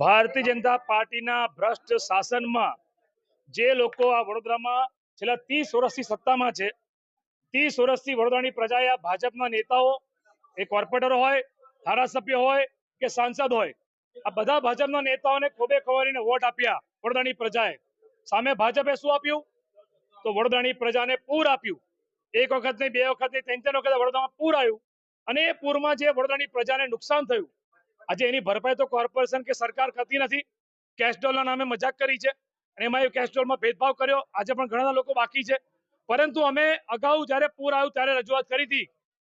ભારતીય જનતા પાર્ટીના ભ્રષ્ટ શાસનમાં જે લોકો આ વડોદરામાં છેલ્લા 30 વર્ષથી સત્તામાં છે, 30 વર્ષથી વડોદરાની પ્રજાએ આ ભાજપના નેતાઓ, એ કોર્પોરેટર હોય, ધારાસભ્ય હોય કે સાંસદ હોય, આ બધા ભાજપના નેતાઓને ખોબે ખોવારીને વોટ આપ્યા વડોદરાની પ્રજાએ. સામે ભાજપે શું આપ્યું? તો વડોદરાની પ્રજાને પૂર આપ્યું. એક વખત નહીં, બે વખત નહીં, ત્રણ વખત વડોદરામાં પૂર આવ્યું અને એ પૂરમાં જે વડોદરાની પ્રજાને નુકસાન થયું, આજે એની ભરપાઈ તો કોર્પોરેશન કે સરકાર કરતી નથી. કેસ્ટ્રોલના નામે મજાક કરી છે અને એમાં એ કેસ્ટ્રોલમાં ભેદભાવ કર્યો. આજે પણ ઘણા લોકો બાકી છે. પરંતુ અમે અગાઉ જ્યારે પૂર આવ્યું ત્યારે રજૂઆત કરી હતી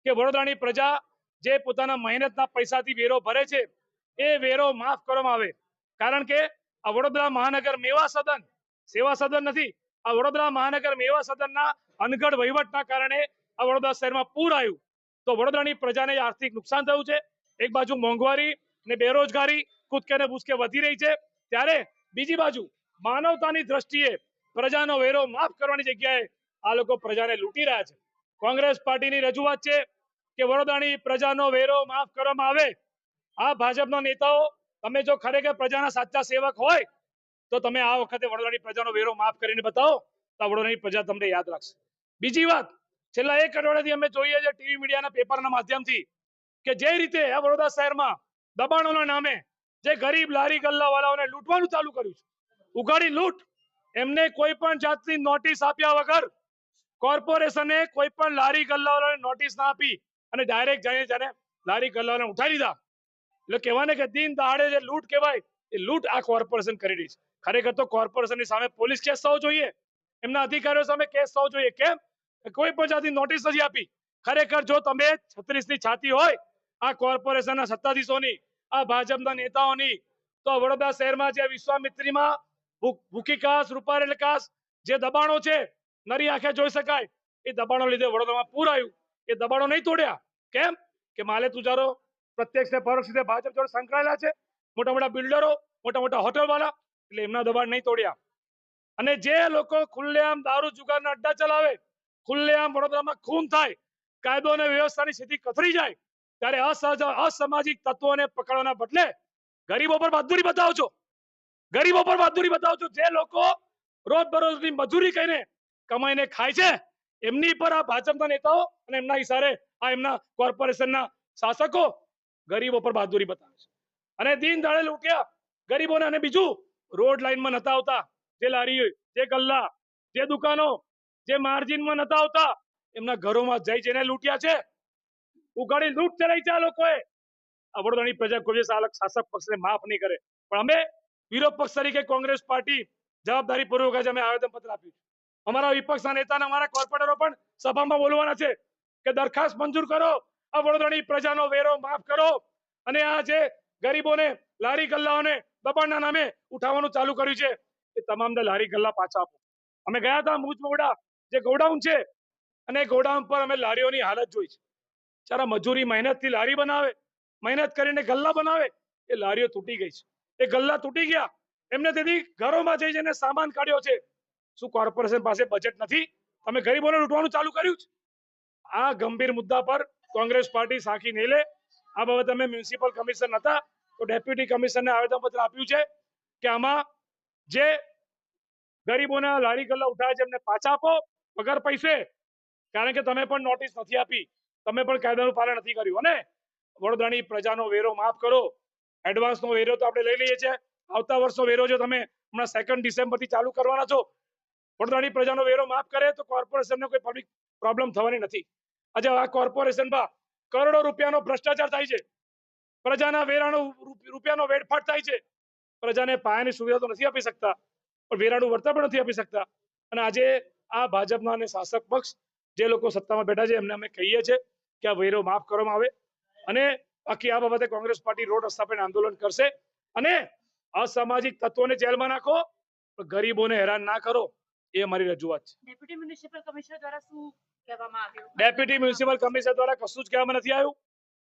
કે વડોદરાની પ્રજા જે પોતાના મહેનતના પૈસાથી વેરો ભરે છે એ વેરો માફ કરવામાં આવે. કારણ કે આ વડોદરા મહાનગર મેવા સદન સેવા સદન નથી. આ વડોદરા મહાનગર મેવા સદનના અનગઢ વહીવટના કારણે આ વડોદરા શહેરમાં પૂર આવ્યું તો વડોદરાની પ્રજાને આર્થિક નુકસાન થયું છે. એક બાજુ મોંઘવારી ને બેરોજગારી કૂદકે ને ભૂસકે વધી રહી છે, ત્યારે બીજી બાજુ માનવતાની દ્રષ્ટિએ પ્રજાનો વેરો માફ કરવાની જગ્યાએ આ લોકો પ્રજાને લૂંટી રહ્યા છે. કોંગ્રેસ પાર્ટીની રજૂઆત છે કે વડોદરાની પ્રજાનો વેરો માફ કરવામાં આવે. આ ભાજપના નેતાઓ, તમે જો ખરેખર પ્રજાના સાચા સેવક હોય તો તમે આ વખતે વડોદરાની પ્રજાનો વેરો માફ કરીને બતાવો તો વડોદરાની પ્રજા તમને યાદ રાખશે. બીજી વાત, છેલ્લા એક અઠવાડિયાથી અમે જોઈએ છે ટીવી મીડિયાના પેપરના માધ્યમથી કે જે રીતે આ વડોદરા શહેરમાં દબાણોના નામે જે ગરીબ લારી ગલ્લાવાળાઓને લૂંટવાનું ચાલુ કર્યું છે, ઉઘાડી લૂંટ. એમને કોઈ પણ જાતની નોટિસ આપ્યા વગર કોર્પોરેશને કોઈ પણ લારી ગલ્લાવાળાને નોટિસ ના આપી અને ડાયરેક્ટ જઈને જાણે લારી ગલ્લાવાળાને ઉઠાવી દીધા. એટલે કહેવાને કે દિન દહાડે જે લૂંટ કહેવાય એ લૂંટ આ કોર્પોરેશન કરી રહી છે. ખરેખર તો કોર્પોરેશનની સામે પોલીસ કેસ થવો જોઈએ, એમના અધિકારીઓ સામે કેસ થવો જોઈએ. કેમ? કોઈ પણ જાતની નોટિસ નથી આપી. ખરેખર જો તમે 36ની છાતી હોય આ કોર્પોરેશનના સત્તાધીશોની, આ ભાજપના નેતાઓની, તો વડોદરા શહેરમાં જે વિશ્વામિત્રીમાં ભૂખીકાસ, રૂપારેલકાસ જે દબાણો છે નરી આંખે જોઈ શકાય, એ દબાણો લીધે વડોદરામાં પૂર આવ્યું. એ દબાણો નહીં તોડ્યા. કેમ? કે માલે તુજારો પ્રત્યક્ષ ને પરોક્ષ રીતે ભાજપ જોડે સંકળાયેલા છે, મોટા મોટા બિલ્ડરો, મોટા મોટા હોટલ વાળા, એટલે એમના દબાણ નહીં તોડ્યા. અને જે લોકો ખુલ્લેઆમ દારૂ જુગારના અડ્ડા ચલાવે, ખુલ્લેઆમ વડોદરામાં ખૂન થાય, કાયદો અને વ્યવસ્થાની સ્થિતિ કથળી જાય, ત્યારે અસામાજિક તત્વોને પકડવાના બદલે ગરીબો પર બહાદુરી બતાવો છો. ગરીબો પર બહાદુરી બતાવો છો. જે લોકો રોજબરોજની મજૂરી કરીને કમાઈને ખાય છે, એમની પર આ ભાજપના નેતાઓ અને એમના ઇશારે આ એમના કોર્પોરેશનના શાસકો ગરીબો પર બહાદુરી બતાવે છે અને દિન દાડે લૂંટ્યા ગરીબોને. અને બીજું, રોડ લાઈનમાં નતા આવતા જે લારી, જે ગલ્લા, જે દુકાનો, જે માર્જિનમાં નતા આવતા, એમના ઘરોમાં જઈને લૂંટ્યા છે. ઉઘાડી લૂંટ ચલાવી છે આ લોકોએ. આ વડોદરાની પ્રજા કોઈ શાસક પક્ષને માફ નહીં કરે. પણ અમે વિરોધ પક્ષ તરીકે કોંગ્રેસ પાર્ટી જવાબદારી પૂર્વક અમે આવેદન પત્ર આપ્યું. અમારા વિપક્ષના નેતાના, અમારા કોર્પોરેટરો પણ સભામાં બોલવાના છે કે દરખાસ્ત મંજૂર કરો, આ વડોદરાની પ્રજાનો વેરો માફ કરો અને આ જે ગરીબોને, લારી ગલ્લાઓને દબાણના નામે ઉઠાવવાનું ચાલુ કર્યું છે એ તમામને લારી ગલ્લા પાછા આપો. અમે ગયા હતા મુજમોડા જે ગોડાઉન છે અને ગોડાઉન પર અમે લારીઓની હાલત જોઈ છે. ચારા મજૂરી મહેનતથી લારી બનાવે, મહેનત કરીને ગલ્લા બનાવે, એ લારીઓ તૂટી ગઈ છે. એ ગલ્લા તૂટી ગયા, એમને તેથી ઘરોમાં જઈને સામાન કાઢ્યો છે. શું કોર્પોરેશન પાસે બજેટ નથી? તમે ગરીબોને લૂંટવાનું ચાલુ કર્યું છે. આ ગંભીર મુદ્દા પર કોંગ્રેસ પાર્ટી સાંખી નહીં લે. આ બાબતે અમે મ્યુનિસિપલ કમિશનર હતા તો ડેપ્યુટી કમિશનરને આવેદનપત્ર આપ્યું છે કે આમાં જે ગરીબોના લારી ગલ્લા ઉઠાવે છે એમને પાછા આપો વગર પૈસે. કારણ કે તમે પણ નોટિસ નથી આપી, તમે પણ કાયદાનું પાલન નથી કર્યું. અને વડોદરાની પ્રજાનો વેરો માફ કરો. એડવાન્સનો વેરો તો આપણે લઈ લઈએ છીએ. આવતા વર્ષનો વેરો જો તમે હમણાં 2 ડિસેમ્બરથી ચાલુ કરવાના છો, વડોદરાની પ્રજાનો વેરો માફ કરે તો કોર્પોરેશનને કોઈ પબ્લિક પ્રોબ્લેમ થવાની નથી. આજે આ કોર્પોરેશનમાં કરોડો રૂપિયાનો ભ્રષ્ટાચાર થાય છે, પ્રજાના વેરાનો રૂપિયાનો વેડફાટ થાય છે. પ્રજાને પાયાની સુવિધા તો નથી આપી શકતા, પણ વેરાનું વળતર પણ નથી આપી શકતા. અને આજે આ ભાજપના અને શાસક પક્ષ જે લોકો સત્તામાં બેઠા છે એમને અમે કહીએ છીએ કે આ વેરો માફ કરવામાં આવે અને બાકી આ બાબતે કોંગ્રેસ પાર્ટી રોડ રસ્તા પર આંદોલન કરશે અને અસામાજિક તત્વોને જેલમાં નાખો, ગરીબોને હેરાન ના કરો, એ અમારી રજૂઆત છે. ડેપ્યુટી મ્યુનિસિપલ કમિશનર દ્વારા શું કહેવામાં આવ્યું? ડેપ્યુટી મ્યુનિસિપલ કમિશનર દ્વારા કશું જ કહેવામાં નથી આવ્યું.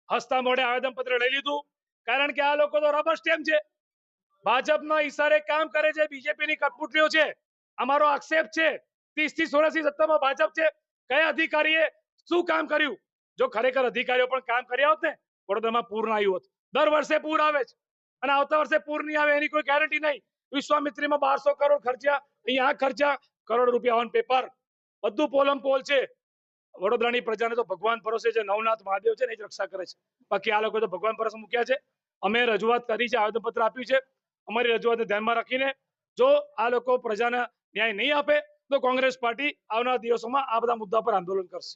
હસતા મોઢે આવેદનપત્ર લઈ લીધું. કારણ કે આ લોકો તો રબર સ્ટેમ્પ છે, ભાજપના ઈશારે કામ કરે છે, બીજેપીની કઠપૂતળીઓ છે. અમારો આક્ષેપ છે 30 થી 16 સત્તામાં ભાજપ છે, કયા અધિકારીએ શું કામ કર્યું? જો ખરેખર અધિકારીઓ પણ કામ કર્યા હોત ને, વડોદરામાં પૂર ના આવ્યું હોત. દર વર્ષે પૂર આવે છે અને આવતા વર્ષે પૂર નહીં આવે એની કોઈ ગેરંટી નહીં. વિશ્વામિત્રીમાં 1200 કરોડ ખર્ચ્યા, અહીંયા આ ખર્ચ્યા, કરોડ રૂપિયા ઓન પેપર, બધું પોલમ પોલ છે. વડોદરાની પ્રજાને તો ભગવાન ભરોસે છે, નવનાથ મહાદેવ છે ને એ જ રક્ષા કરે છે. બાકી આ લોકો તો ભગવાન ભરોસે મૂક્યા છે. અમે રજૂઆત કરી છે, આવેદનપત્ર આપ્યું છે. અમારી રજૂઆતને ધ્યાનમાં રાખીને જો આ લોકો પ્રજાને ન્યાય નહીં આપે તો કોંગ્રેસ પાર્ટી આવનારા દિવસોમાં આ બધા મુદ્દા પર આંદોલન કરશે.